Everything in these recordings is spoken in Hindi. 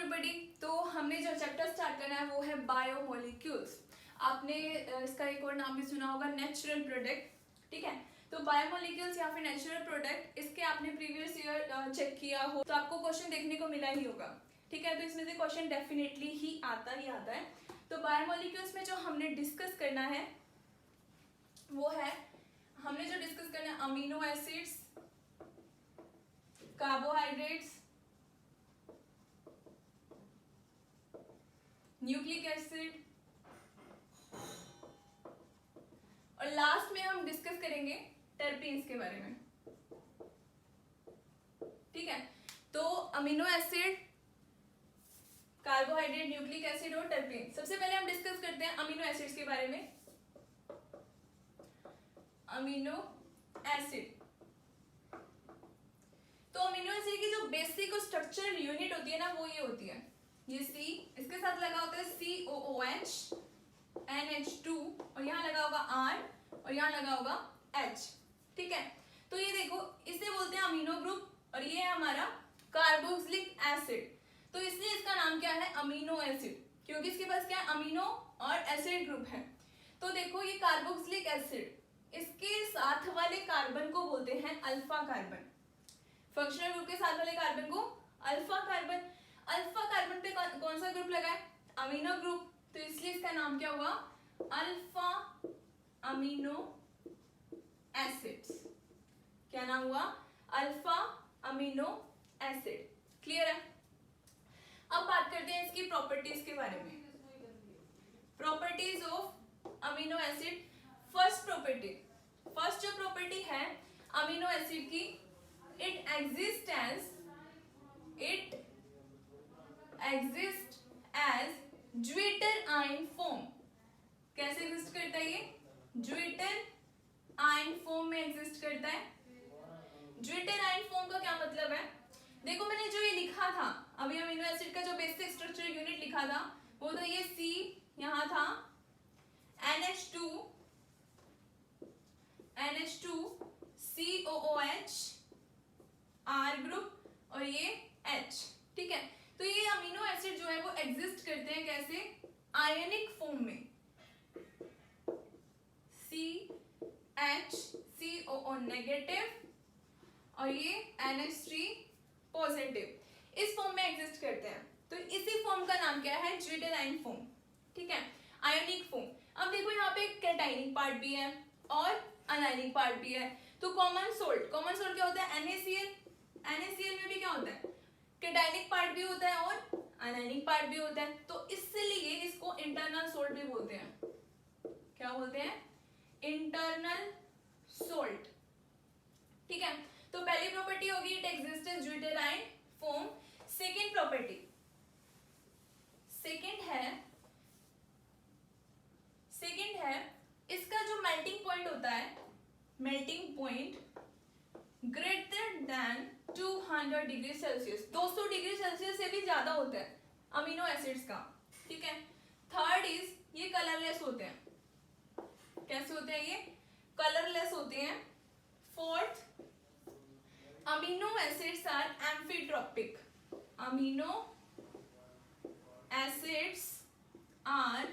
एवरीबॉडी। तो हमने जो चैप्टर स्टार्ट करना है वो है बायोमोलिक्यूल्स। आपने इसका एक और नाम भी सुना होगा, नेचुरल प्रोडक्ट। ठीक है, तो बायोमोलिक्यूल्स या फिर नेचुरल प्रोडक्ट, इसके आपने प्रीवियस ईयर चेक किया हो तो आपको क्वेश्चन देखने को मिला ही होगा। ठीक है, तो इसमें से क्वेश्चन डेफिनेटली ही आता है। तो बायोमोलिक्यूल्स में जो हमने डिस्कस करना है वो है, हमने जो डिस्कस करना है amino acids, carbohydrates, nucleic acid और लास्ट में हम डिस्कस करेंगे टर्पीन्स के बारे में। ठीक है, तो amino acid, carbohydrate, nucleic acid और टर्पीन। सबसे पहले हम डिस्कस करते हैं अमीनो एसिड्स के बारे में। अमीनो एसिड, तो अमीनो एसिड की जो बेसिक और स्ट्रक्चरल यूनिट होती है ना, वो ये होती है, ये C, इसके साथ लगा होता है COOH, NH2 और यहाँ लगा होगा R और यहाँ लगा होगा H। ठीक है, तो ये देखो, इसे बोलते हैं अमीनो ग्रुप और ये है हमारा कार्बोक्सिलिक एसिड। तो इसलिए इसका नाम क्या है, अमीनो एसिड, क्योंकि इसके पास क्या है, अमीनो और एसिड ग्रुप है। तो देखो ये कार्बोक्सिलिक एसिड, इसके साथ वाले कार्बन को बोलते हैं अल्फा कार्बन। फंक्शनल ग्रुप के साथ वाले कार्बन को अल्फा कार्बन। अल्फा कार्बन पे कौन सा ग्रुप लगा है, अमीनो ग्रुप, तो इसलिए इसका नाम क्या हुआ, अल्फा अमीनो एसिड्स। क्या नाम हुआ, अल्फा अमीनो एसिड। क्लियर है। अब बात करते हैं इसकी प्रॉपर्टीज के बारे में। Properties of amino acid. First जो प्रॉपर्टी है अमीनो एसिड की, it exist as zwitter ion form. कैसे एग्जिस्ट करता है ये, ज्विटर आयन फॉर्म में एग्जिस्ट करता है। ज्विटर आयन फॉर्म का क्या मतलब है, देखो मैंने जो ये लिखा था अभी, अमीनो एसिड का जो बेसिक स्ट्रक्चर यूनिट लिखा था वो था ये C, यहाँ था NH2 COOH R ग्रुप और ये H। ठीक है, तो ये अमीनो एसिड जो है वो एग्जिस्ट करते हैं कैसे, आयनिक फॉर्म में, CHCOO नेगेटिव और ये NH3 पॉजिटिव, इस फॉर्म में एग्जिस्ट करते हैं। तो इसी फॉर्म का नाम क्या है, ज्विटर आयन फॉर्म। ठीक है, आयोनिक फॉर्म। अब देखो यहाँ पे कैटाइनिक पार्ट भी है और अनायनिक पार्ट भी है। तो कॉमन सोल्ट क्या होता है, NaCl में भी क्या होता है, कैटाइनिक पार्ट भी होता है और अनायनिक पार्ट भी होता है। तो इसलिए इसको इंटरनल सोल्ट भी बोलते हैं। क्या बोलते हैं, इंटरनल सोल्ट। ठीक है, तो पहली प्रॉपर्टी होगी it exist as zwitter ion form. Second property, second है इसका जो मेल्टिंग पॉइंट होता है, melting point greater than 200 degree Celsius, 200 degree Celsius से भी ज्यादा होता है अमीनो एसिड्स का। ठीक है, थर्ड इज ये कलरलेस होते हैं। कैसे होते हैं ये, कलरलेस होते हैं। Fourth, amino acids are amphitropic. Amino acids are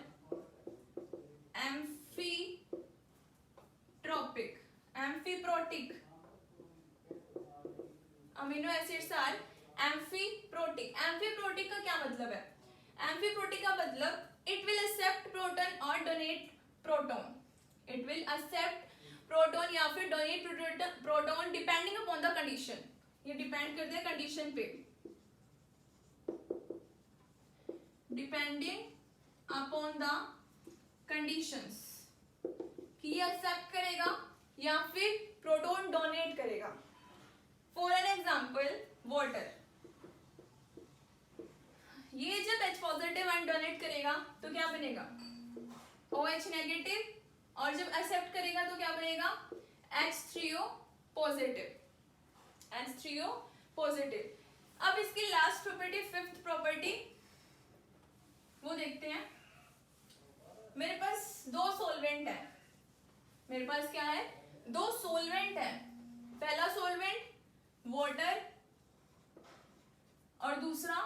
amphiprotic. Amino acids are amphiprotic. Amphiprotic का क्या मतलब है, एम्फीप्रोटिक का मतलब इट विल एक्सेप्ट प्रोटॉन और donate proton. It will accept proton या फिर donate proton depending upon the condition. ये डिपेंड करते हैं कंडीशन पे, डिपेंडिंग अपॉन द कंडीशंस, कि ये एक्सेप्ट करेगा या फिर प्रोटॉन डोनेट करेगा। फॉर एन एग्जाम्पल वाटर, ये जब H पॉजिटिव आयन डोनेट करेगा तो क्या बनेगा, OH नेगेटिव, और जब एक्सेप्ट करेगा तो क्या बनेगा, H3O पॉजिटिव। अब इसकी लास्ट प्रॉपर्टी, फिफ्थ प्रॉपर्टी, वो देखते हैं। मेरे पास दो सॉल्वेंट है, मेरे पास क्या है, दो सॉल्वेंट है। पहला सॉल्वेंट वाटर और दूसरा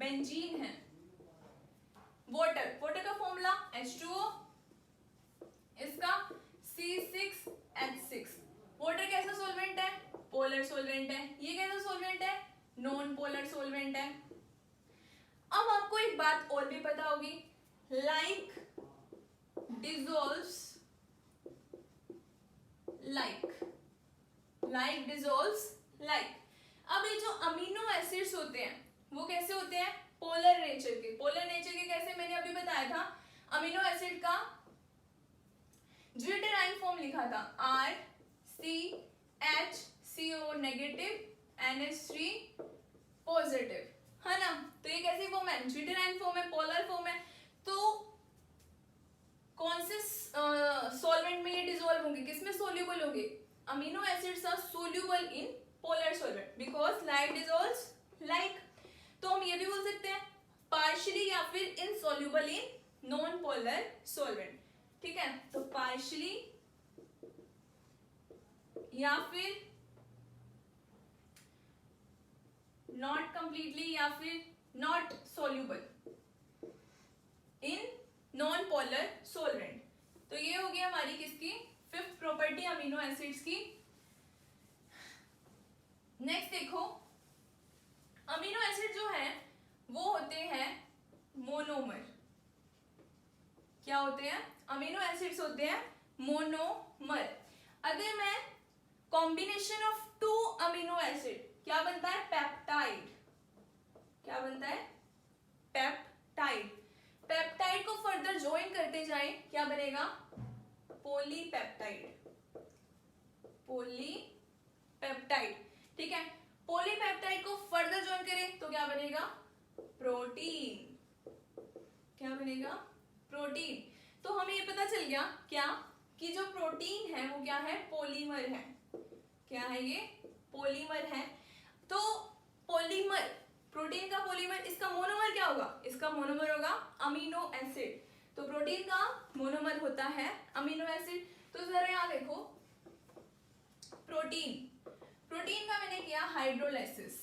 बेंजीन है। वाटर, वाटर का फॉर्मूला H2O, इसका C6H6। वाटर कैसा सॉल्वेंट है? पोलर सॉल्वेंट है। ये कैसा सॉल्वेंट है? नॉन पोलर सॉल्वेंट है। अब आपको एक बात और भी पता होगी, like dissolves like, like dissolves like। अब ये जो अमीनो एसिड्स होते हैं वो कैसे होते हैं? पोलर नेचर के। पोलर नेचर के कैसे? मैंने अभी बताया था, अमीनो एसिड का ज्विटराइन फॉर्म लिखा था, RCHCO नेगेटिव NH3 पॉजिटिव, है ना। तो ये कैसी फॉर्म है? ज्विटराइन फॉर्म है, पोलर फॉर्म है। तो कौन से सॉल्वेंट में ये डिसॉल्व होंगे? किसमें सोल्यूबल होंगे? Amino acids are soluble in polar solvent because like dissolves like. तो हम ये भी बोल सकते हैं पार्शियली या फिर insoluble in non polar solvent, ठीक है। तो पार्शियली या फिर नॉट कंप्लीटली या फिर not soluble in non polar solvent. तो ये हो गया हमारी किसकी? फिफ्थ प्रॉपर्टी अमीनो एसिड्स की। नेक्स्ट देखो, अमीनो एसिड जो है वो होते हैं मोनोमर। क्या होते हैं? अमीनो एसिड्स होते हैं मोनोमर। अगर मैं combination of to amino acid, क्या बनता है? पेप्टाइड। क्या बनता है? पेप्टाइड। पेप्टाइड को फर्दर ज्वाइन करते जाए, क्या बनेगा? पॉलीपेप्टाइड। पॉलीपेप्टाइड, ठीक है। पॉलीपेप्टाइड को फर्दर ज्वाइन करें तो क्या बनेगा? प्रोटीन। क्या बनेगा? प्रोटीन। तो हमें ये पता चल गया क्या कि जो प्रोटीन है वो क्या है? पॉलीमर है। क्या है ये? पॉलीमर है। तो पॉलीमर, प्रोटीन का पॉलीमर, इसका मोनोमर क्या होगा? इसका मोनोमर होगा अमीनो एसिड। तो प्रोटीन का मोनोमर होता है अमीनो एसिड। तो जरा यहां देखो, प्रोटीन, प्रोटीन का मैंने किया हाइड्रोलाइसिस।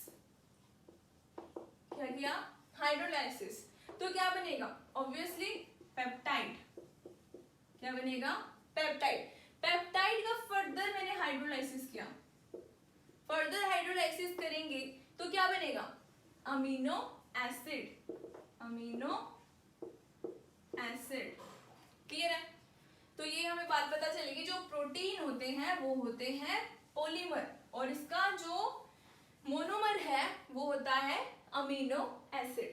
क्या किया? हाइड्रोलाइसिस। तो क्या बनेगा? Obviously peptide. क्या बनेगा? पेप्टाइड। पेप्टाइड का फर्दर मैंने हाइड्रोलाइसिस किया, फर्दर हाइड्रोलाइसिस करेंगे तो क्या बनेगा? Amino acid. Amino acid, clear है। तो ये हमें बात पता चलेगी, जो प्रोटीन होते हैं वो होते हैं पॉलीमर और इसका जो मोनोमर है वो होता है अमीनो एसिड,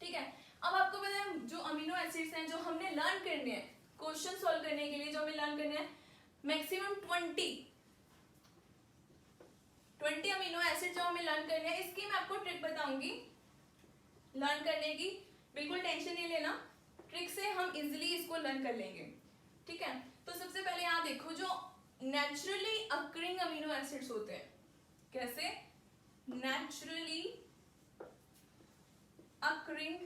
ठीक है। अब आपको पता है जो अमीनो एसिड्स हैं जो हमने लर्न करने हैं क्वेश्चन सॉल्व करने के लिए, जो हमें लर्न करने हैं मैक्सिमम 20 अमीनो एसिड जो हमें लर्न करने हैं, इसकी मैं आपको ट्रिक बताऊंगी लर्न करने की। बिल्कुल टेंशन नहीं लेना, ट्रिक से हम इजीली इसको लर्न कर लेंगे, ठीक है। तो सबसे पहले यहां देखो, जो नेचुरली अकरिंग अमीनो एसिड्स होते हैं, कैसे? नेचुरली अकरिंग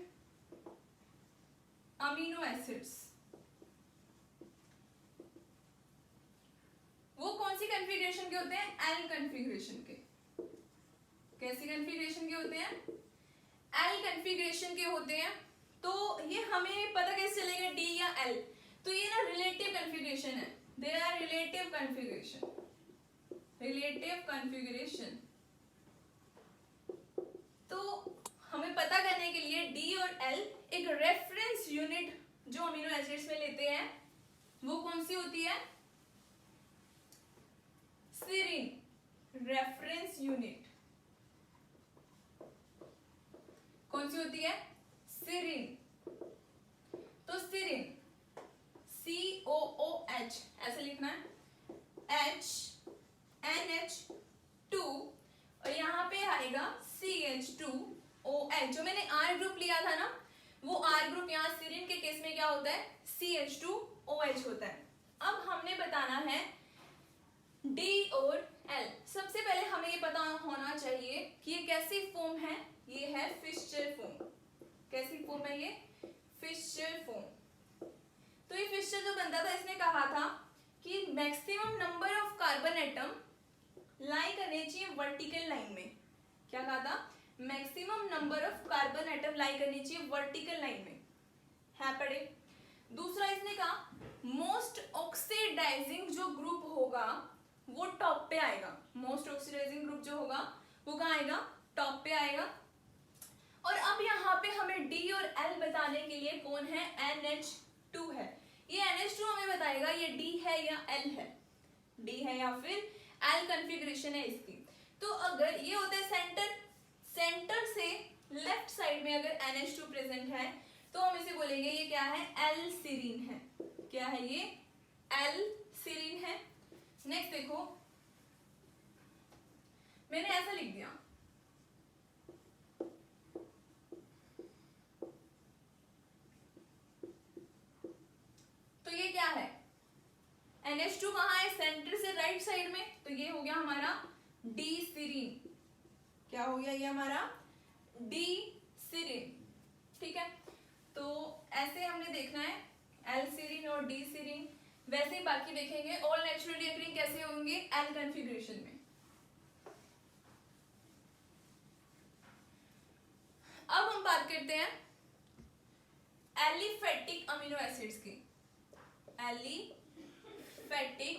अमीनो एसिड्स, वो कौन सी कॉन्फ़िगरेशन के होते हैं? एल कॉन्फ़िगरेशन के। कैसी कॉन्फ़िगरेशन के होते हैं? एल कॉन्फ़िगरेशन के होते हैं। तो ये हमें पता कैसे चलेगा डी या एल? तो ये ना रिलेटिव कॉन्फ़िगरेशन है, there are relative configuration. Relative configuration, तो हमें पता करने के लिए डी और एल एक रेफरेंस यूनिट जो अमीनो एसिड्स में लेते हैं वो कौन सी होती है? सीरीन। रेफरेंस यूनिट कौन सी होती है? सीरीन। तो सीरीन COOH ऐसे लिखना है, H NH2 और यहाँ पे आएगा CH2OH। जो मैंने R ग्रुप लिया था ना, वो R ग्रुप यहाँ सीरीन के केस में क्या होता है? CH2OH होता है। अब हमने बताना है D और L। सबसे पहले हमें ये पता होना चाहिए कि ये कैसी फॉर्म है। ये है फिशर फॉर्म। कैसी फॉर्म है ये? Fischer form. तो ये फिशर जो बनता था, इसने कहा था कि maximum number of carbon atom lie करने चाहिए वर्टिकल लाइन में। क्या कहा था? Maximum number of carbon atom lie करनी चाहिए वर्टिकल लाइन में, है पढ़े। दूसरा इसने कहा मोस्ट ऑक्सीडाइजिंग जो ग्रुप होगा वो टॉप पे आएगा, मोस्ट ऑक्सीडाइजिंग ग्रुप जो होगा वो कहाँ आएगा, टॉप पे आएगा। और अब यहाँ पे हमें डी और एल बताने के लिए कौन है, NH2 है। ये NH2 हमें बताएगा ये डी है या एल है, डी है या फिर एल कन्फिग्रेशन है इसकी। तो अगर ये होता है सेंटर, सेंटर से लेफ्ट साइड में अगर NH2 प्रेजेंट है तो हम इसे बोलेंगे ये क्या है, एल सीरीन है। क्या है ये, एल सीरीन है। नेक्स्ट देखो मैंने ऐसा लिख दिया, तो ये क्या है, NH2 कहाँ है, सेंटर से राइट साइड में, तो ये हो गया हमारा डी सीरीन। क्या हो गया ये हमारा डी सीरीन, ठीक है। तो ऐसे हमने देखना है एल सीरीन और डी सीरीन। वैसे ही बाकी देखेंगे ऑल नेचुरली अकरिंग कैसे होंगे, एल कन्फिग्रेशन में। अब हम बात करते हैं एलिफेटिक अमीनो एसिड्स की, एलिफेटिक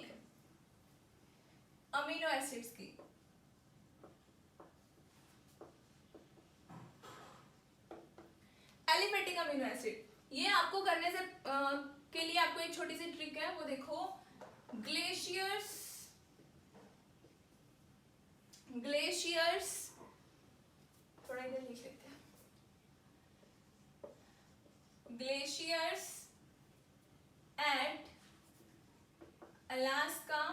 अमीनो एसिड्स की। एलिफेटिक अमीनो एसिड, ये आपको करने से के लिए आपको एक छोटी सी ट्रिक है, वो देखो ग्लेशियर्स, ग्लेशियर्स थोड़ा इधर लिख लेते हैं, glaciers at Alaska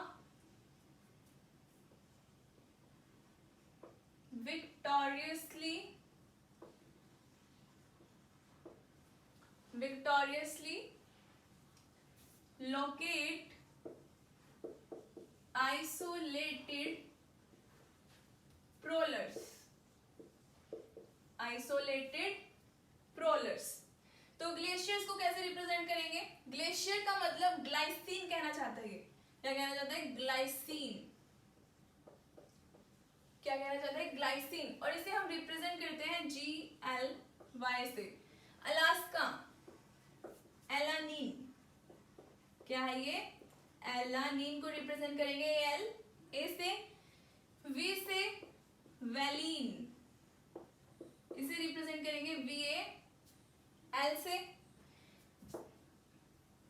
victoriously locate isolated prolars, isolated prolars। तो ग्लेशियर्स को कैसे रिप्रेजेंट करेंगे, ग्लेशियर का मतलब ग्लाइसिन कहना चाहता है, क्या कहना चाहता है, ग्लाइसिन। क्या कहना चाहता है, ग्लाइसिन। और इसे हम रिप्रेजेंट करते हैं GLY से। अलास्का एलानीन, क्या है ये, एलानीन को रिप्रेजेंट करेंगे एल, ए से, वी से वैलीन, इसे रिप्रेजेंट करेंगे VA, एल से।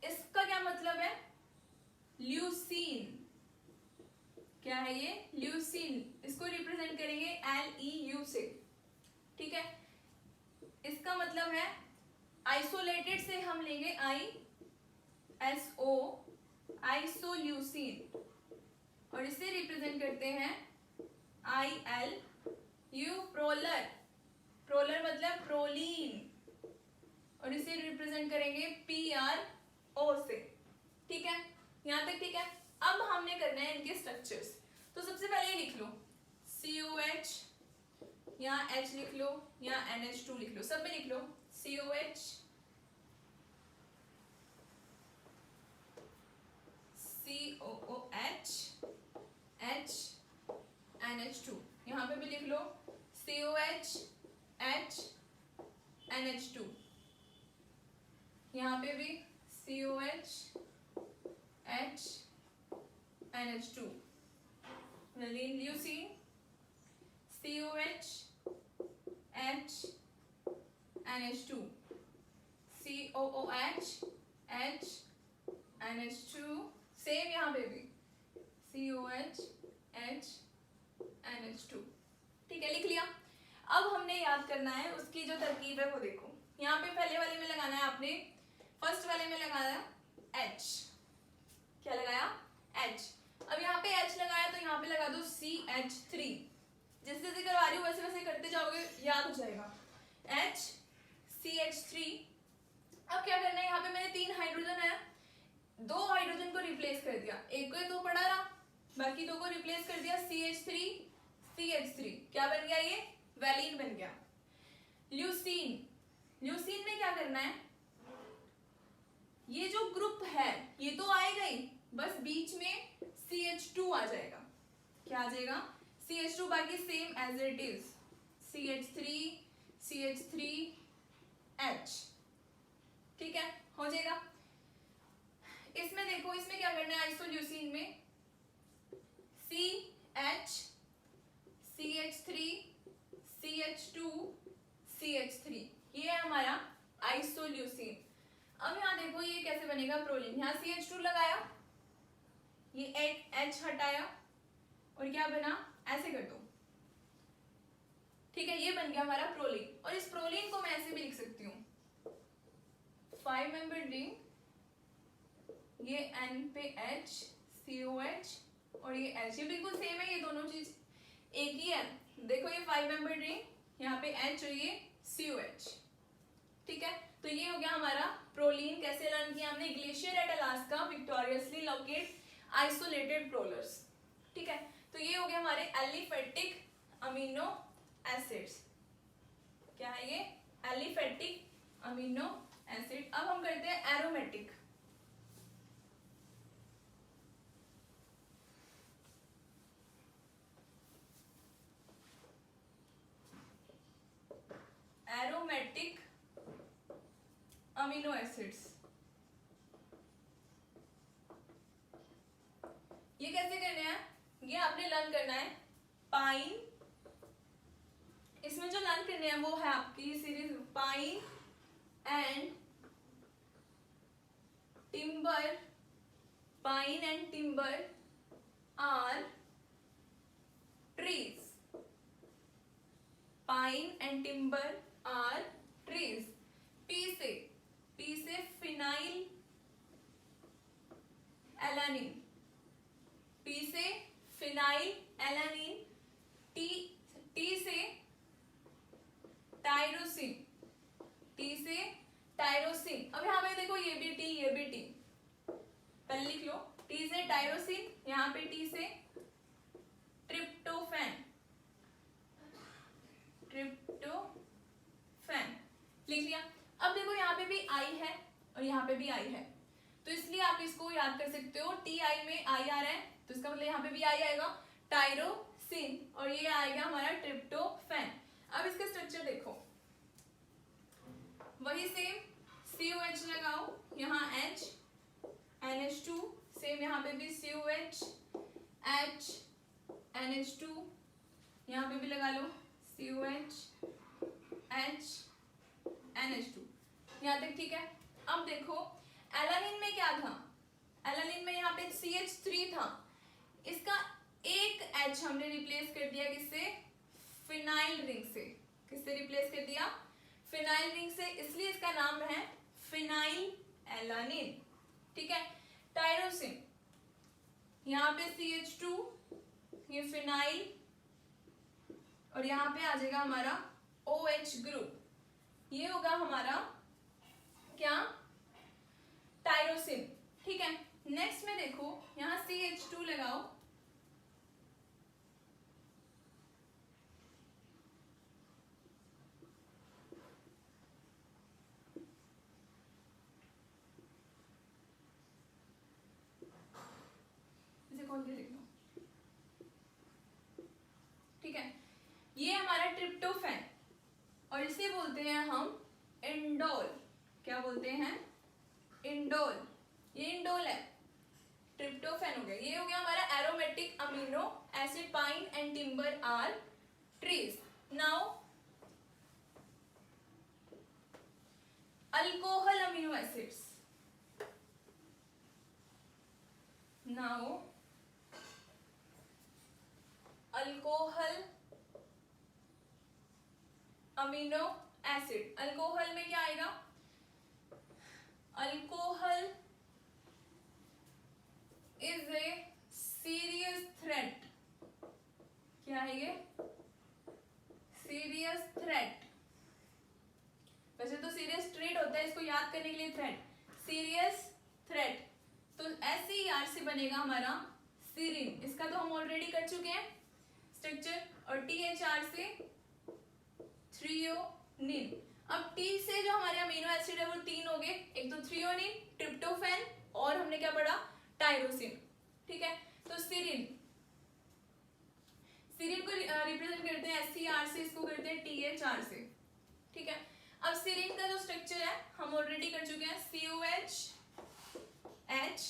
इसका क्या मतलब है, ल्यूसीन, क्या है ये, ल्यूसीन, इसको रिप्रेजेंट करेंगे LEU से, ठीक है। इसका मतलब है आइसोलेटेड से हम लेंगे ISO, आइसोल्यूसिन, और इसे रिप्रेजेंट करते हैं ILU, प्रोलर, प्रोलर मतलब प्रोलीन, और इसे रिप्रेजेंट करेंगे PRO से, ठीक है, यहां तक ठीक है। अब हमने करना है इनके स्ट्रक्चर्स। तो सबसे पहले ये लिख लो COH, यहाँ H लिख लो, यहाँ NH2 लिख लो, सब में लिख लो COH, COOH, H, NH2, यहाँ पे भी लिख लो COH, H, NH2, यहाँ पे भी COH, H, NH2, leucine, COH, H, NH2, COOH, H, NH2, same यहाँ पे भी COH, H, NH2, ठीक है, लिख लिया। अब हमने याद करना है उसकी जो तरकीब है वो देखो, यहाँ पे पहले वाले में लगाना है आपने, फर्स्ट वाले में लगाया H, क्या लगाया H। अब यहाँ पे H लगाया तो यहाँ पे लगा दो CH3, जैसे जैसे करवा रही हूँ वैसे वैसे करते जाओगे, याद हो जाएगा, H, CH3। अब क्या करना है, यहाँ पे मैंने 3 हाइड्रोजन है, 2 हाइड्रोजन को रिप्लेस कर दिया, एक को तो पड़ा रहा, बाकी 2 को रिप्लेस कर दिया CH3, CH3, क्या बन गया ये, वैलीन बन गया। ल्यूसीन, ल्यूसीन में क्या करना है, ये जो ग्रुप है ये तो आएगा ही, बस बीच में CH2 आ जाएगा, क्या आ जाएगा, CH2, बाकी same as it is CH3H, ठीक है, हो जाएगा। इसमें देखो, इसमें क्या करना है, आइसोल्यूसिन में CH, CH3, CH2, CH3, ये है हमारा आइसोल्यूसिन। अब यहाँ देखो ये कैसे बनेगा प्रोलीन, यहाँ CH2 लगाया, ये एक H हटाया और क्या बना, ऐसे कर दो, ठीक है, ये बन गया हमारा प्रोलीन। और इस प्रोलीन को मैं ऐसे भी लिख सकती हूँ, 5 मेंबर रिंग, ये N पे H, COH और ये H, ये बिल्कुल सेम है, ये दोनों चीज एक ही है। देखो ये 5 मेंबर रिंग, यहाँ पे H और ये COH, ठीक है। तो ये हो गया हमारा प्रोलीन। कैसे लर्न किया हमने, glacier at Alaska victoriously locate isolated prowlers, ठीक है। तो ये हो गया हमारे एलिफेटिक अमीनो एसिड्स, क्या है ये, एलिफेटिक अमीनो एसिड। अब हम करते हैं एरोमेटिक। एरोमेटिक अमीनो एसिड्स, ये कैसे करने हैं, ये आपने लर्न करना है पाइन, इसमें जो लर्न करने हैं वो है आपकी series pine and timber. Pine and timber are trees, pine and timber are trees. P से फिनाइल एलानिन, पी से फिनाइल एलानिन, टी से टायरोसिन, टी से टायरोसिन। अब यहाँ पे देखो ये भी टी, ये भी टी, पहले लिख लो, टी से टायरोसिन, यहाँ पे टी से ट्रिप्टोफैन, ट्रिप्टोफैन लिख लिया। अब देखो यहाँ पे भी आई है और यहाँ पे भी आई है, तो इसलिए आप इसको याद कर सकते हो, टी आई में आई आ रहा है तो इसका मतलब यहाँ पे भी आई आएगा, टायरोसिन, और ये आएगा हमारा ट्रिप्टोफैन। अब इसका स्ट्रक्चर देखो, वही सेम COH लगाओ, यहाँ H, NH2, सेम यहाँ पे भी COH, H, NH2, यहाँ पे भी लगा लो COH, H, NH2, यहाँ तक ठीक है। अब देखो एलानिन में क्या था, एलानिन में यहाँ पे CH3 था, इसका एक H हमने रिप्लेस कर दिया किससे, फिनाइल रिंग से। किससे रिप्लेस कर दिया, फिनाइल रिंग से, इसलिए इसका नाम है फिनाइल एलानिन, ठीक है। टायरोसिन, यहाँ पे CH2, ये फिनाइल, और यहाँ पे आ जाएगा हमारा OH ग्रुप, ये होगा हमारा क्या, टायरोसिन, ठीक है। नेक्स्ट में देखो यहाँ CH2 लगाओ, इसे खोल के लिख लो, ठीक है। ये हमारा ट्रिप्टोफैन, और इसे बोलते हैं हम इंडोल, क्या बोलते हैं, इंडोल, ये इंडोल है, ट्रिप्टोफैन हो गया। ये हो गया हमारा aromatic amino acid, pine and timber are trees. Now alcohol amino acids, now alcohol amino acid. Alcohol में क्या आएगा, alcohol is a serious threat, क्या है ये, सीरियस थ्रेट, वैसे तो सीरियस ट्रेट होता है, इसको याद करने के लिए थ्रेट, सीरियस थ्रेट, तो SCR से बनेगा हमारा सीरिन, इसका तो हम ऑलरेडी कर चुके हैं स्ट्रक्चर, और THR से थ्रियोनिन। अब T से जो हमारे अमीनो एसिड है वो 3 हो गए, एक तो थ्रियोनिन, ट्रिप्टोफैन, और हमने क्या पढ़ा, टायरोसिन, ठीक है। तो सीरिन, सीरीन को रिप्रेजेंट करते हैं SCR से, इसको करते हैं THR से, ठीक है। अब सीरीन का जो स्ट्रक्चर है हम ऑलरेडी कर चुके हैं, COH H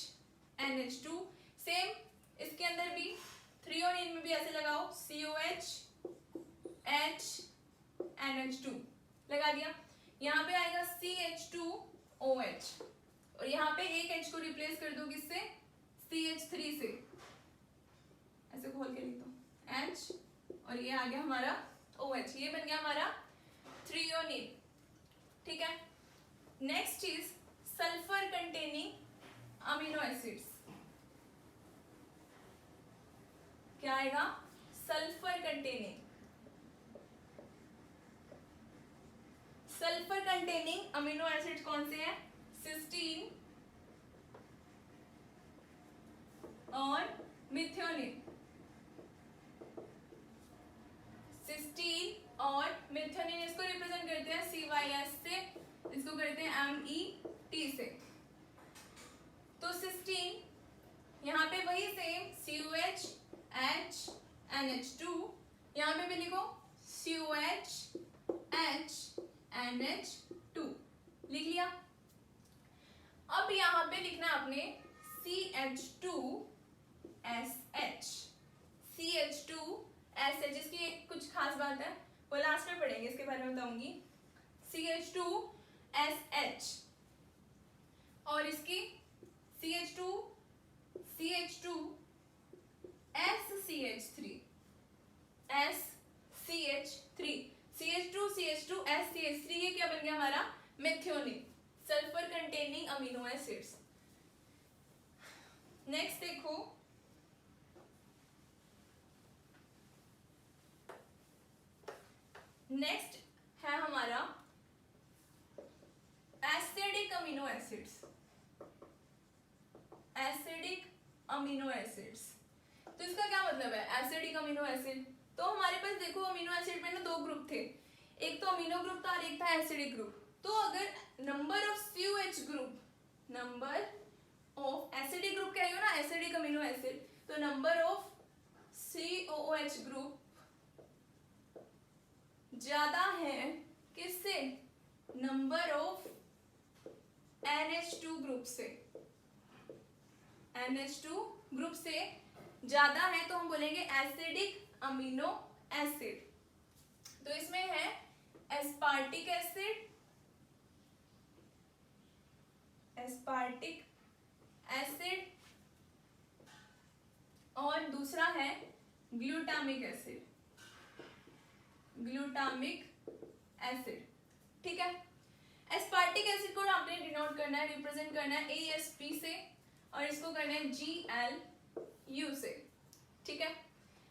NH2। सेम इसके अंदर भी थ्रियोनिन में भी ऐसे लगाओ, COH H NH2 लगा दिया। यहाँ पे आएगा CH2OH और यहाँ पे एक H को रिप्लेस कर दो किससे, CH3 से, ऐसे खोल के लिख दो H और ये आ गया हमारा OH, ये बन गया हमारा थ्रियोनिन, ठीक है। नेक्स्ट चीज सल्फर कंटेनिंग अमीनो एसिड्स, क्या आएगा, sulphur containing, sulphur containing amino acids कौन से हैं, सिस्टीन और मिथ्योनिन, सिस्टीन और मिथ्योनिन, इसको रिप्रेजेंट करते हैं CYS से, इसको करते हैं MET से। तो सिस्टीन यहाँ पे वही सेम COH H NH2, यहाँ पे भी लिखो COH H NH2, लिख लिया। अब यहाँ पे लिखना आपने CH2SH, CH2SH, इसकी एक कुछ खास बात है वो लास्ट में पढ़ेंगे, इसके बारे में बताऊंगी। CH2SH और इसकी CH2 SCH3 CH2 SCH3, ये क्या बन गया हमारा, methionine, sulphur containing amino acids. Next देखो नेक्स्ट है हमारा acidic amino acids, acidic amino acids. तो इसका क्या मतलब है एसिडिक अमीनो एसिड, तो हमारे पास देखो अमीनो एसिड में ना दो ग्रुप थे, एक तो अमीनो ग्रुप था और एक था एसिडिक ग्रुप। तो अगर number of COH group, number of acidic group कह रही हो ना, एसिडिक अमीनो एसिड, तो नंबर ऑफ COOH ग्रुप ज्यादा है किससे, नंबर ऑफ NH2 ग्रुप से, NH2 ग्रुप से ज्यादा है तो हम बोलेंगे एसिडिक अमीनो एसिड। तो इसमें है एस्पार्टिक एसिड, एस्पार्टिक एसिड और दूसरा है ग्लूटामिक एसिड, ग्लूटामिक एसिड, ठीक है। एस्पार्टिक एसिड को आपने डिनोट करना है, रिप्रेजेंट करना है ASP से और इसको करना है GLU से, ठीक है।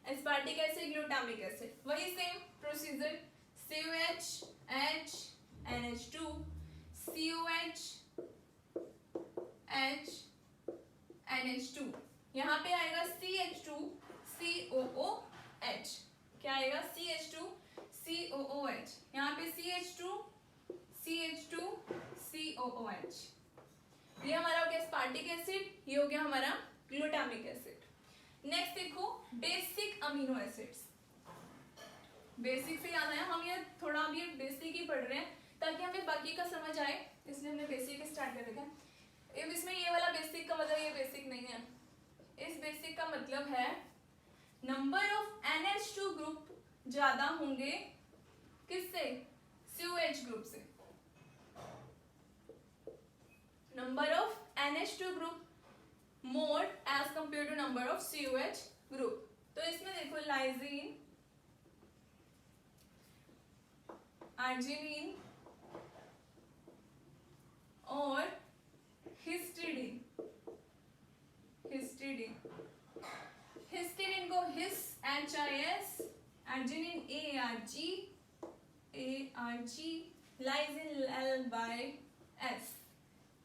एस्पार्टिक एसिड, ग्लूटामिक एसिड, वही same procedure, COH H NH2 COH H NH2, यहाँ पे आएगा CH2 COOH, क्या आएगा CH2 COOH, यहाँ पे CH2 COOH, ये हमारा हो गया एस्पार्टिक एसिड, ये हो गया हमारा ग्लूटामिक एसिड। नेक्स्ट देखो बेसिक अमीनो एसिड्स, बेसिक से याद आया, हम ये थोड़ा अभी बेसिक ही पढ़ रहे हैं ताकि हमें बाकी का समझ आए, इसलिए हमने बेसिक स्टार्ट कर रखा है। इसमें ये वाला बेसिक का मतलब ये बेसिक नहीं है, इस बेसिक का मतलब है नंबर ऑफ NH2 ग्रुप ज्यादा होंगे किससे, COH ग्रुप से, number of NH2 group more as compare to number of COH group. तो इसमें देखो लाइजीन, आर्जिनिन और हिस्टिडीन, हिस्टिडीन, हिस्टिडीन को his HIS, arginine ARG, lysine LYS,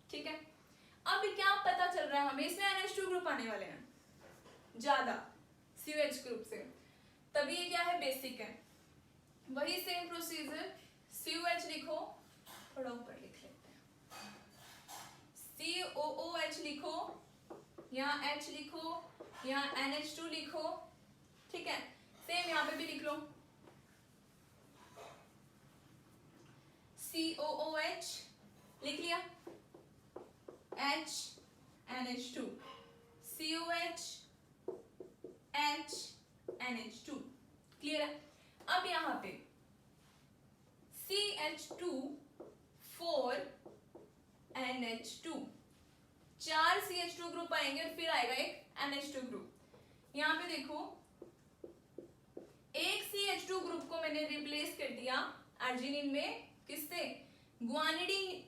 ठीक है। अब क्या पता चल रहा है हमें, इसमें NH2 ग्रुप आने वाले हैं ज्यादा COH ग्रुप से, तभी ये क्या है बेसिक है। वही सेम प्रोसीजर, COH लिखो, थोड़ा ऊपर लिख लेते हैं, COOH लिखो, यहाँ H लिखो, यहाँ NH2 लिखो, ठीक है। सेम यहाँ पे भी लिख लो, COOH लिख लिया, H NH2, COH H NH2, clear है। अब यहाँ पे CH2 4 NH2, 4 CH2 ग्रुप आएंगे और फिर आएगा एक NH2 ग्रुप। यहाँ पे देखो एक CH2 ग्रुप को मैंने रिप्लेस कर दिया अर्जिनिन में, किससे, गुआनिडीन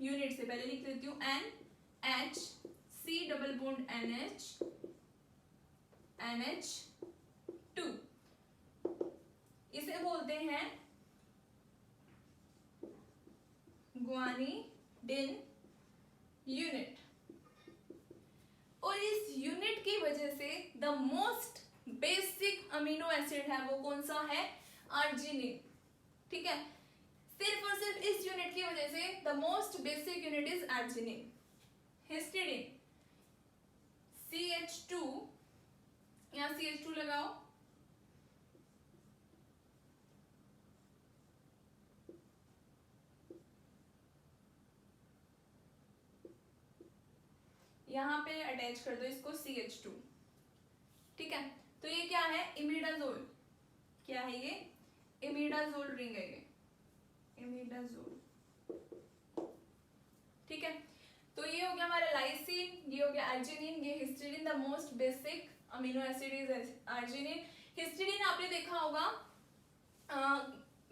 यूनिट से। पहले लिख देती हूँ NH C double bond NH2, इसे बोलते हैं गुआनिडिन यूनिट। और इस यूनिट की वजह से the most basic amino acid है वो कौन सा है, अर्जिनिन। ठीक है, सिर्फ और सिर्फ इस यूनिट की वजह से the most basic unit is arginine. Histidine CH2, यहां CH2 लगाओ, यहां पे अटैच कर दो इसको CH2। ठीक है, तो ये क्या है, इमिडाजोल। क्या है ये, इमिडाजोल रिंग है ये, इमिडाजोल। ठीक है, तो ये हो गया हमारा लाइसिन, ये हो गया अर्जिनिन, ये histidine. The most basic amino acid is arginine. Histidine आपने देखा होगा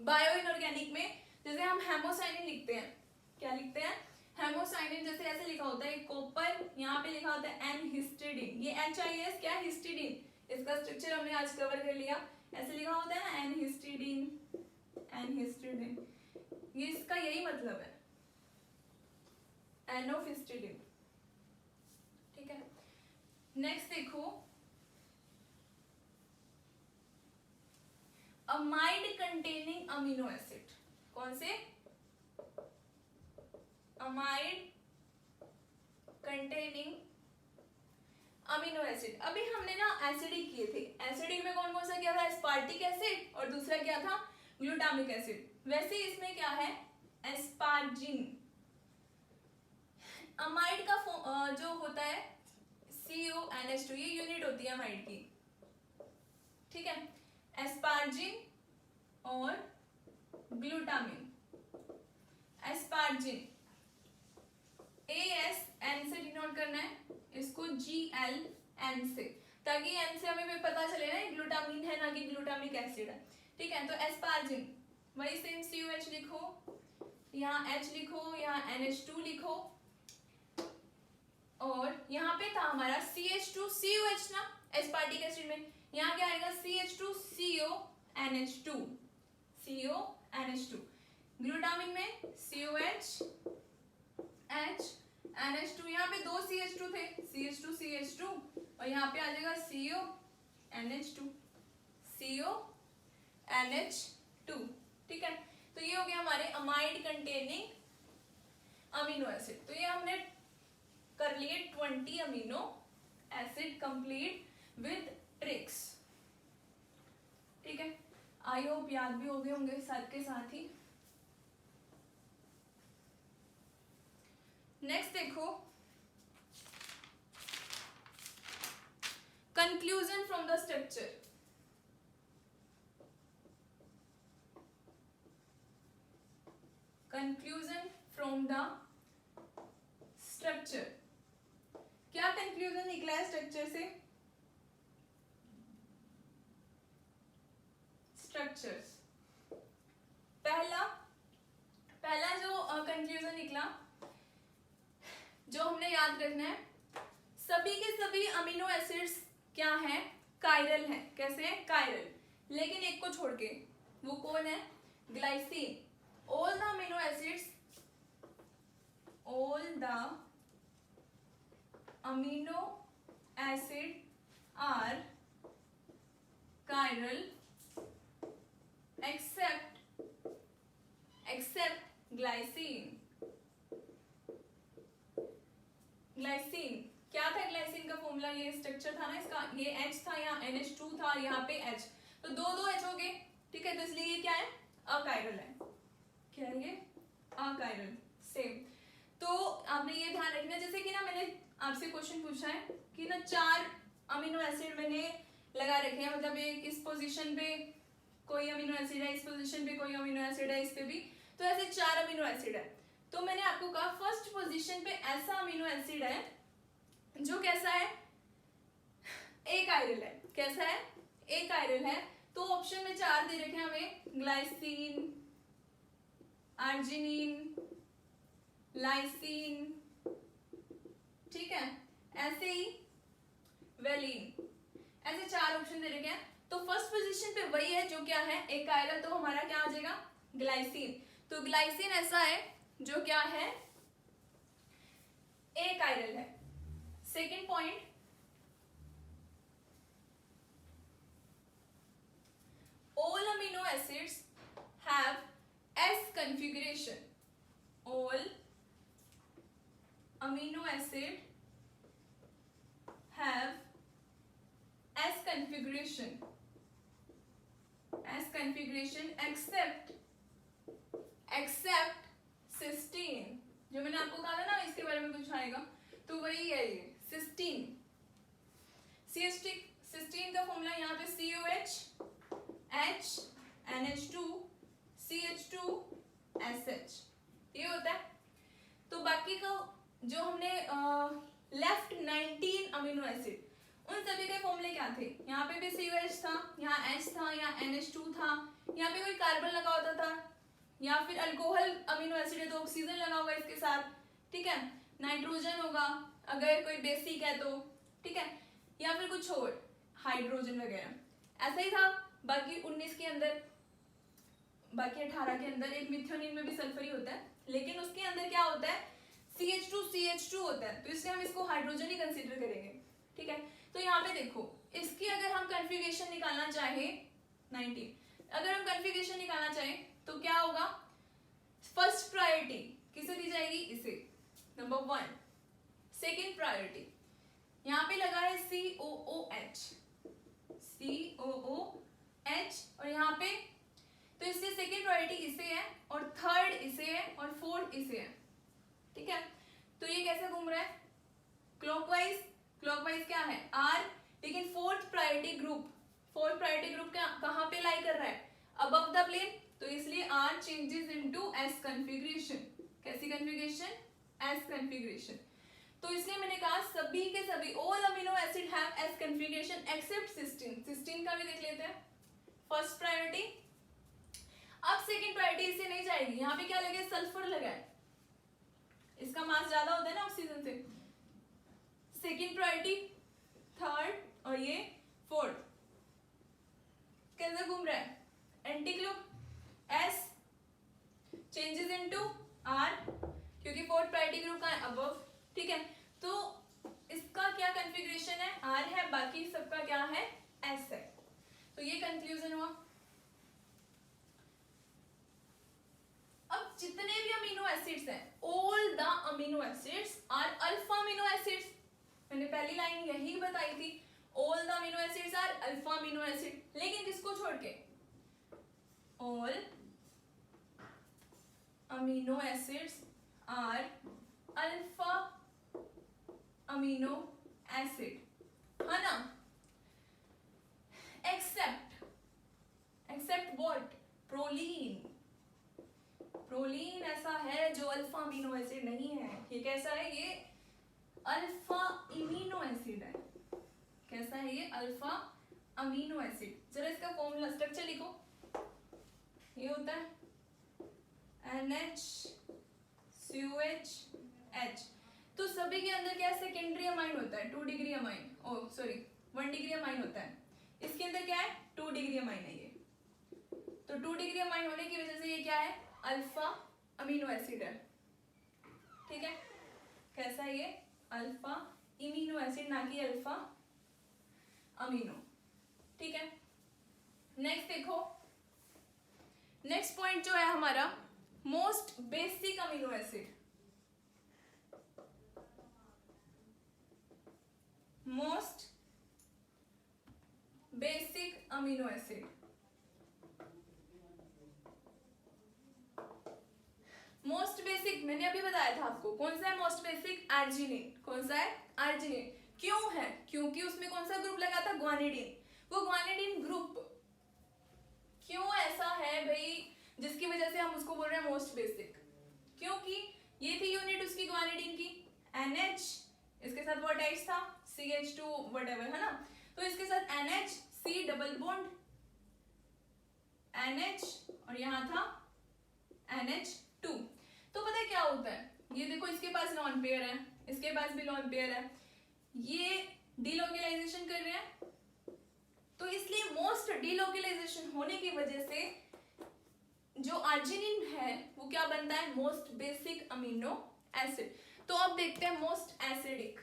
बायो इनऑर्गेनिक में, जैसे हम हेमोसाइनिन लिखते हैं, क्या लिखते हैं, हेमोसाइनिन, जैसे ऐसे लिखा होता है कॉपर, यहाँ पे लिखा होता है एन हिस्टिडीन, ये HIS क्या है, हिस्टिडीन। इसका स्ट्रक्चर हमने आज कवर कर लिया, ऐसे लिखा होता है ना एन हिस्टिडीन, एन हिस्टिडीन, ये इसका यही मतलब है, एन ऑफ हिस्टिडीन। ठीक है, नेक्स्ट देखो, अमाइड कंटेनिंग अमीनो एसिड, कौन से, अमाइड कंटेनिंग अमीनो एसिड। अभी हमने ना एसिडिक किए थे, एसिडिक में कौन कौन सा किया था, एस्पार्टिक एसिड, और दूसरा क्या था, ग्लूटामिक एसिड। वैसे इसमें क्या है, एस्पार्जिन। अमाइड का जो होता है CONH2, ये यूनिट होती है अमाइड की। ठीक है, एस्पार्जिन और ग्लूटामिन। एस्पार्जिन ASN से डिनोट करना है, इसको GLN से, ताकि N से हमें पता चले ना ग्लूटामिन है ना कि ग्लूटामिक एसिड है। ठीक है, तो एस्पार्जिन वही सेम COH लिखो, यहाँ H लिखो, यहाँ NH2 लिखो, और यहाँ पे था हमारा CH2COH ना एस्पार्टिक एसिड में, यहाँ क्या आएगा CH2CONH2, CONH2। ग्लूटामिन में COH H NH2, यहाँ पे दो CH2 थे, CH2CH2, और यहाँ पे आ जाएगा CONH2, CONH2। ठीक है, तो ये हो गया हमारे अमाइड कंटेनिंग अमीनो एसिड। तो ये हमने कर लिए 20 amino acid complete with tricks. ठीक है, आई होप याद भी हो गए होंगे साथ के साथ ही। नेक्स्ट देखो, conclusion from the structure. Conclusion from the structure, क्या कंक्लूजन निकला है स्ट्रक्चर से, स्ट्रक्चर्स। पहला जो कंक्लूजन निकला, जो हमने याद रखना है, सभी के सभी अमीनो एसिड्स क्या है, कायरल है। कैसे है, कायरल, लेकिन एक को छोड़ के, वो कौन है, glycine. All the amino acids, all the amino acid are chiral except glycine. Glycine क्या क्या था ग्लाइसिन का फॉर्मूला, ये स्ट्रक्चर था ना इसका, ये H था, यहाँ NH2 था, यहाँ पे H, तो दो दो H हो गए, ठीक है, तो इसलिए ये क्या है, अकायरल है। क्या है ये, अकायरल। सेम, तो आपने ये ध्यान रखना, जैसे कि ना मैंने आपसे क्वेश्चन पूछा है कि ना 4 अमीनो एसिड मैंने लगा रखे हैं, मतलब एक इस पोजीशन पे कोई अमीनो एसिड है, इस पोजीशन पे कोई अमीनो एसिड है, इस पे भी, तो ऐसे 4 अमीनो एसिड है। तो मैंने आपको कहा फर्स्ट पोजीशन पे ऐसा अमीनो एसिड है जो कैसा है, एक आयरल है। कैसा है, एक आयरल है। तो ऑप्शन में 4 दे रखे हैं हमें, ग्लाइसिन, आर्जिनिन, लाइसिन, ठीक है, ऐसे ही वेलिन, ऐसे 4 ऑप्शन दे रखे हैं। तो फर्स्ट पोजीशन पे वही है जो क्या है, एक आयरल, तो हमारा क्या आ जाएगा, ग्लाइसिन। तो ग्लाइसिन ऐसा है जो क्या है, एक आयरल है। Second point, all amino acids have S configuration. All amino acid have S configuration. S configuration except cysteine. जो मैंने आपको कहा था ना इसके बारे में कुछ आएगा, तो वही है ये सिस्टीन। सिस्टीन का फॉर्मूला यहाँ पे COH H NH2 CH2 SH, ये होता है। तो बाकी का जो हमने लेफ्ट 19 अमीनो एसिड, उन सभी के फॉर्मूले क्या थे, यहाँ पे भी COH था, यहाँ H था, यहाँ NH2 था, यहाँ पे कोई कार्बन लगा होता था, या फिर अल्कोहल अमीनो एसिड है तो ऑक्सीजन लगा होगा इसके साथ, ठीक है, नाइट्रोजन होगा अगर कोई बेसिक है तो, ठीक है, या फिर कुछ और हाइड्रोजन वगैरह, ऐसा ही था। बाकी 19 के अंदर, बाकी 18 के अंदर एक मिथ्योनिन में भी सल्फर ही होता है, लेकिन उसके अंदर क्या होता है, CH2 होता है, तो इसलिए हम इसको हाइड्रोजन ही कंसीडर करेंगे, ठीक है। तो यहाँ पे देखो, इसकी अगर हम कन्फिगरेशन निकालना चाहे 19, अगर हम कन्फिगरेशन निकालना चाहें तो क्या होगा, फर्स्ट प्रायोरिटी किसे दी जाएगी, इसे, नंबर 1। सेकेंड प्रायोरिटी यहाँ पे लगा है COOH, और यहाँ पे, तो इससे सेकेंड प्रायोरिटी इसे है, और थर्ड इसे है, और फोर्थ इसे है, ठीक है। तो ये कैसे घूम रहा है, क्लॉकवाइज, क्लॉकवाइज क्या है R, लेकिन फोर्थ प्रायोरिटी ग्रुप कहाँ पे लाई कर रहा है, अबव द प्लेन, तो इसलिए R changes into S configuration. कैसी कन्फिगरेशन, S कन्फिगरेशन। तो इसलिए मैंने कहा सभी के सभी all amino acid have S configuration except cysteine. Cysteine का भी देख लेते हैं, फर्स्ट प्रायोरिटी। अब सेकंड प्रायोरिटी इसे नहीं जाएगी, यहाँ पे क्या लगे, सल्फर लगा है, इसका मास ज्यादा होता है ना ऑक्सीजन से। सेकंड प्रायोरिटी, थर्ड, और ये फोर्थ। कैसे घूम रहा है, एंटीक्लूक S चेंजेस इनटू R, क्योंकि फोर्थ प्रायोरिटी ग्रुप का है अबव, ठीक है। तो इसका क्या कन्फिगरेशन है, R है, बाकी सबका क्या है, S है। तो ये कंक्लूजन हुआ। अब जितने भी अमीनो एसिड्स हैं, all the amino acids are alpha amino acids, मैंने पहली लाइन यही बताई थी, all the amino acids are alpha amino acid, लेकिन किसको छोड़ के, all amino acids are alpha amino acid, है ना, एक्सेप्ट व्हाट, प्रोलीन। प्रोलीन ऐसा है जो अल्फा अमीनो एसिड नहीं है, ये कैसा है, ये अल्फा इमिनो एसिड है। कैसा है ये, अल्फा अमीनो एसिड। जरा इसका फॉर्मूला स्ट्रक्चर लिखो, ये होता है NH2OH। तो सभी के अंदर क्या सेकेंडरी अमाइन होता है, 2 डिग्री अमाइन, 1 डिग्री अमाइन होता है। इसके अंदर क्या है, 2 डिग्री अमाइन है ये, तो 2 डिग्री अमाइन होने की वजह से ये क्या है, अल्फा अमीनो एसिड है, ठीक है। कैसा है ये, अल्फा इमिनो एसिड, ना कि अल्फा अमीनो, ठीक है। नेक्स्ट देखो, नेक्स्ट पॉइंट जो है हमारा, most basic amino acid. Most basic amino acid, most basic मैंने अभी बताया था आपको, कौन सा है मोस्ट बेसिक? आर्जिनिन। कौन सा है? आर्जिनिन। क्यों है? क्योंकि उसमें कौन सा ग्रुप लगा था? ग्वानिडीन। वो ग्वानिडीन ग्रुप क्यों ऐसा है भाई जिसकी वजह से हम उसको बोल रहे हैं मोस्ट बेसिक? क्योंकि ये थी यूनिट उसकी ग्वानिडीन की, NH, इसके साथ वो अटैच था CH2 व्हाटएवर, है ना। तो इसके साथ NH, C double bond NH और यहाँ था NH2। तो पता है क्या होता है, ये देखो इसके पास लॉन पेयर है, इसके पास भी लॉन पेयर है, ये डीलोकेलाइजेशन कर रहे हैं, तो इसलिए मोस्ट डीलोकेलाइजेशन होने की वजह से जो आर्जिनिन है वो क्या बनता है? Most basic amino acid. तो अब देखते हैं most acidic.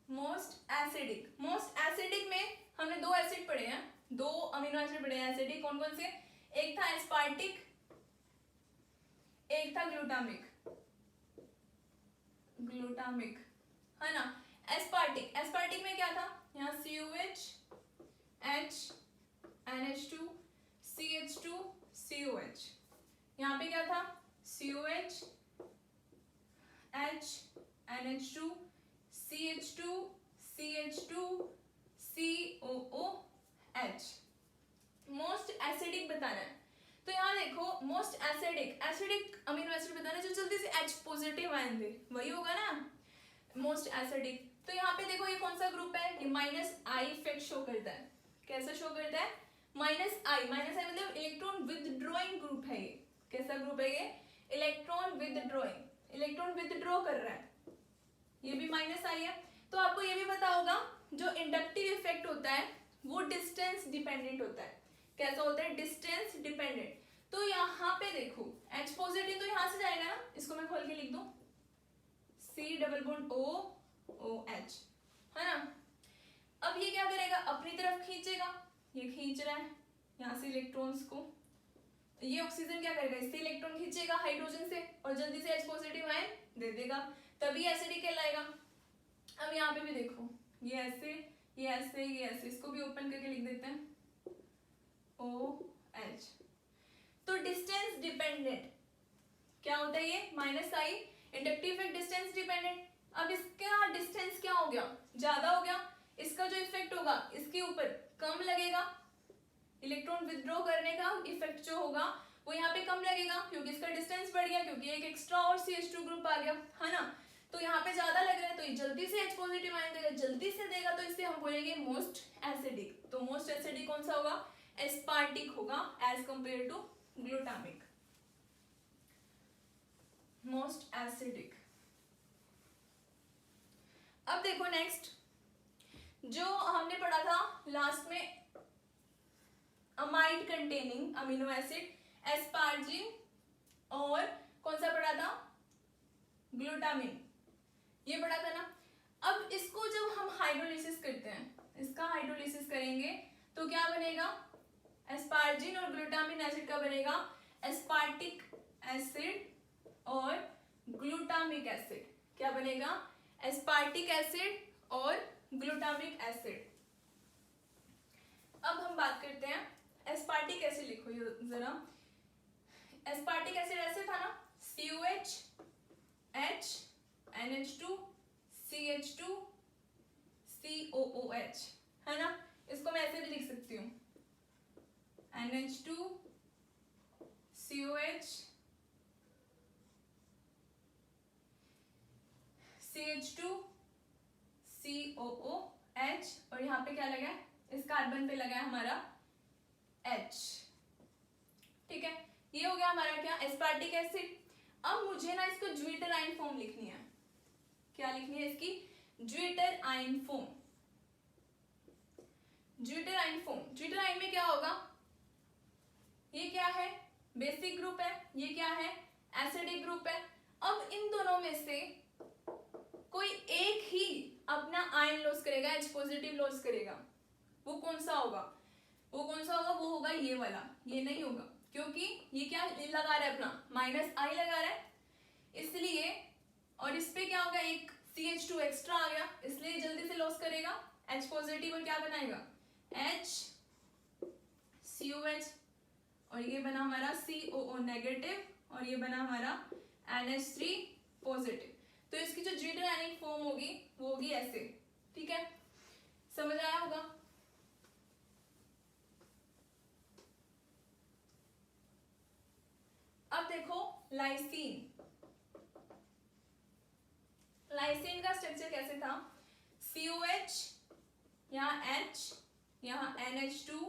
Most acidic, most acidic में हमने दो एसिड पढ़े हैं, दो अमीनो एसिड पढ़े हैं एसिडिक। कौन कौन से? एक था एस्पार्टिक, एक था ग्लूटामिक। ग्लूटामिक, है ना। एस्पार्टिक, एस्पार्टिक में क्या था? यहाँ COH, H, NH2, CH2, COH। यहाँ पे क्या था? COH, H, NH2, CH2, CH2, COOH। Most acidic बताना है। तो यहाँ देखो most acidic, acidic amino acid बताना है जो जल्दी से H पॉजिटिव आयन दे, वही होगा ना मोस्ट एसिडिक। तो यहाँ पे देखो ये कौन सा ग्रुप है? ये -I इफेक्ट शो करता है। कैसा शो करता है? -I, मतलब इलेक्ट्रॉन विदड्रॉइंग ग्रुप है ये। कैसा ग्रुप है ये? इलेक्ट्रॉन विदड्रॉइंग, इलेक्ट्रॉन विदड्रॉ कर रहा है, ये भी -I है। तो आपको ये भी पता होगा जो इंडक्टिव इफेक्ट होता है वो डिस्टेंस डिपेंडेंट होता है। कैसा होता है? Distance dependent. तो यहाँ पे देखो H पॉजिटिव तो यहाँ से जाएगा ना, इसको मैं खोल के लिख दूं C डबल बॉन्ड OH, है ना। अब ये क्या करेगा? अपनी तरफ खींचेगा, ये खींच रहा है यहाँ से इलेक्ट्रॉन्स को, ये ऑक्सीजन क्या करेगा? इससे इलेक्ट्रॉन खींचेगा हाइड्रोजन से और जल्दी से H पॉजिटिव आयन दे देगा, तभी एसिडिक कहलाएगा। अब यहाँ पे भी देखो ये ऐसे, ये ऐसे, ये ऐसे, इसको भी ओपन करके लिख देते हैं OH। तो डिस्टेंस डिपेंडेंट क्या होता है? ये -I inductive effect distance dependent. अब इसका डिस्टेंस क्या हो गया? ज्यादा हो गया, इसका जो इफेक्ट होगा इसके ऊपर कम लगेगा, इलेक्ट्रॉन विथड्रॉ करने का इफेक्ट जो होगा वो यहाँ पे कम लगेगा क्योंकि इसका डिस्टेंस बढ़ गया, क्योंकि एक एक्स्ट्रा और CH2 ग्रुप आ गया, है ना। तो यहाँ पे ज्यादा लग रहा है तो ये जल्दी से H पॉजिटिव आयन देगा, जल्दी से देगा, तो इससे हम बोलेंगे मोस्ट एसिडिक। तो मोस्ट एसिडिक कौन सा होगा? एस्पार्टिक होगा as compare to glutamic. Most acidic. अब देखो नेक्स्ट जो हमने पढ़ा था लास्ट में, amide containing amino acid, asparagine और कौन सा पढ़ा था? ग्लूटामिन, ये पढ़ा था ना। अब इसको जब हम हाइड्रोलिसिस करते हैं, इसका हाइड्रोलिसिस करेंगे तो क्या बनेगा? एस्पार्जिन और ग्लूटामिन एसिड का बनेगा एस्पार्टिक एसिड और ग्लूटामिक एसिड। क्या बनेगा? एस्पार्टिक एसिड और ग्लूटामिक एसिड। अब हम बात करते हैं एस्पार्टिक एसिड, लिखो ये जरा। एस्पार्टिक एसिड ऐसे था ना, COH, H, NH2, CH2, COOH, है ना। इसको मैं ऐसे भी लिख सकती हूँ NH2, COH, CH2, COOH और यहाँ पे क्या लगा है? इस कार्बन पे लगा है हमारा H। ठीक है, ये हो गया हमारा क्या? Aspartic acid. अब मुझे ना इसको ज्विटर-आयन फॉर्म लिखनी है। क्या लिखनी है इसकी? Zwitter-ion form. Zwitter-ion form, zwitter-ion में क्या होगा? ये क्या है? बेसिक ग्रुप है, ये क्या है? एसिडिक ग्रुप है। अब इन दोनों में से कोई एक ही अपना आयन लॉस करेगा, H पॉजिटिव लॉस करेगा, वो कौन सा होगा? वो कौन सा होगा? वो होगा ये वाला, ये नहीं होगा। क्योंकि ये क्या लगा रहा है अपना माइनस आई लगा रहा है इसलिए, और इस पे क्या होगा एक CH2 एक्स्ट्रा आ गया इसलिए जल्दी से लॉस करेगा H पॉजिटिव और क्या बनाएगा HCOH, और ये बना हमारा COO नेगेटिव और ये बना हमारा NH3 पॉजिटिव। तो इसकी जो ज्विटर आयनिक फॉर्म होगी वो होगी ऐसे, ठीक है, समझ आया होगा। अब देखो लाइसीन, लाइसीन का स्ट्रक्चर कैसे था, COH, यहाँ H, यहाँ NH2,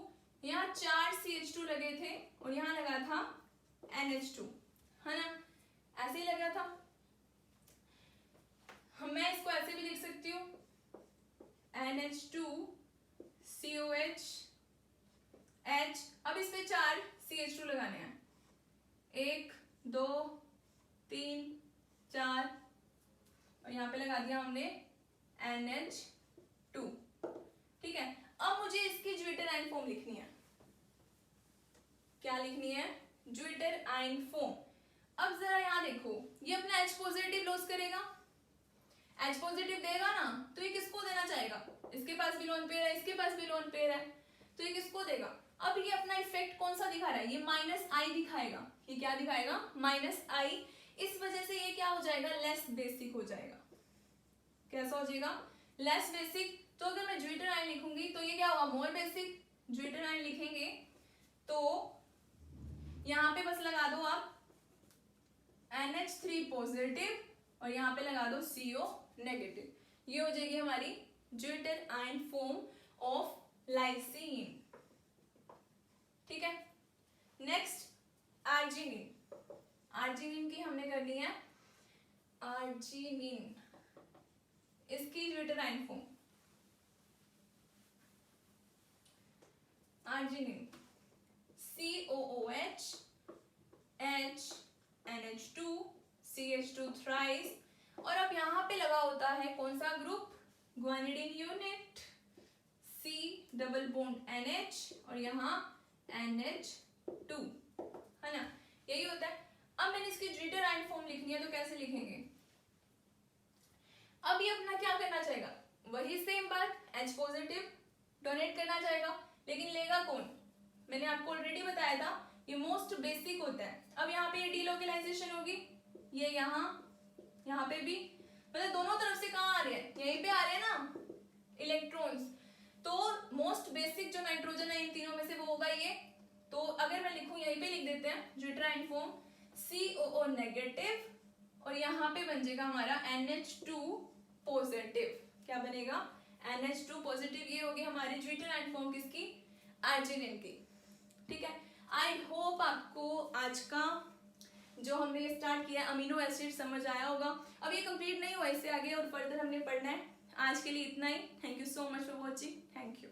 यहाँ 4 CH2 लगे थे और यहाँ लगा था NH2, है ना, ऐसे ही लगा था। मैं इसको ऐसे भी लिख सकती हूँ NH2 COH H। अब इस पे 4 CH2 लगाने हैं, 1 2 3 4 और यहाँ पे लगा दिया हमने NH2, ठीक है। अब मुझे इसकी ज्विटर आयन फॉर्म लिखनी है, क्या लिखनी है, ज्विटर आयन फॉर्म। अब जरा यहाँ देखो ये अपना H पॉजिटिव लॉस करेगा, H पॉजिटिव देगा ना तो ये किसको देना चाहेगा, इसके पास भी लोन पेयर है, इसके पास भी लोन पेयर है, तो ये किसको देगा। अब ये अपना इफेक्ट कौन सा दिखा रहा है, ये माइनस आई दिखाएगा, ये क्या दिखाएगा माइनस आई, इस वजह से ये क्या हो जाएगा लेस बेसिक हो जाएगा। कैसा हो जाएगा लेस बेसिक। तो अगर मैं ज्विटर आयन लिखूंगी तो ये क्या होगा मोर बेसिक, ज्विटर आयन लिखेंगे तो यहाँ पे बस लगा दो आप NH3 पॉजिटिव और यहाँ पे लगा दो CO नेगेटिव, ये हो जाएगी हमारी zwitter ion form of lysine, ठीक है। नेक्स्ट आर्जिनिन, आर्जिनिन की हमने करनी है आर्जिनिन, इसकी zwitter ion form arginine COOH H NH2 CH2 thrice, और अब यहाँ पे लगा होता है कौन सा group guanidine unit, C double bond NH और यहाँ NH2, है ना, यही होता है। अब मैंने इसकी ज्विटर आयन फॉर्म लिखनी है तो कैसे लिखेंगे, अब ये अपना क्या करना चाहेगा, वही सेम बात H पॉजिटिव डोनेट करना चाहेगा, लेकिन लेगा कौन, मैंने आपको ऑलरेडी बताया था ये मोस्ट बेसिक होता है। अब यहाँ पे डीलोकलाइजेशन होगी, ये यहाँ पे भी, मतलब दोनों तरफ से कहाँ आ रहे हैं, यहीं पे आ रहे हैं ना इलेक्ट्रॉन्स, तो मोस्ट बेसिक जो नाइट्रोजन है इन तीनों में से वो होगा ये। तो अगर मैं लिखूं यहीं पे लिख देते हैं zwitter ion form COO negative और यहाँ पे बन जाएगा हमारा NH2 पॉजिटिव, क्या बनेगा NH2 पॉजिटिव, ये होगी हमारी ज्विटर आयन फॉर्म किसकी आर्जिनिन की, ठीक है। आई होप आपको आज का जो हमने स्टार्ट किया अमीनो एसिड समझ आया होगा। अब ये कंप्लीट नहीं हुआ, इससे आगे और फर्दर हमने पढ़ना है। आज के लिए इतना ही। Thank you so much for watching, thank you.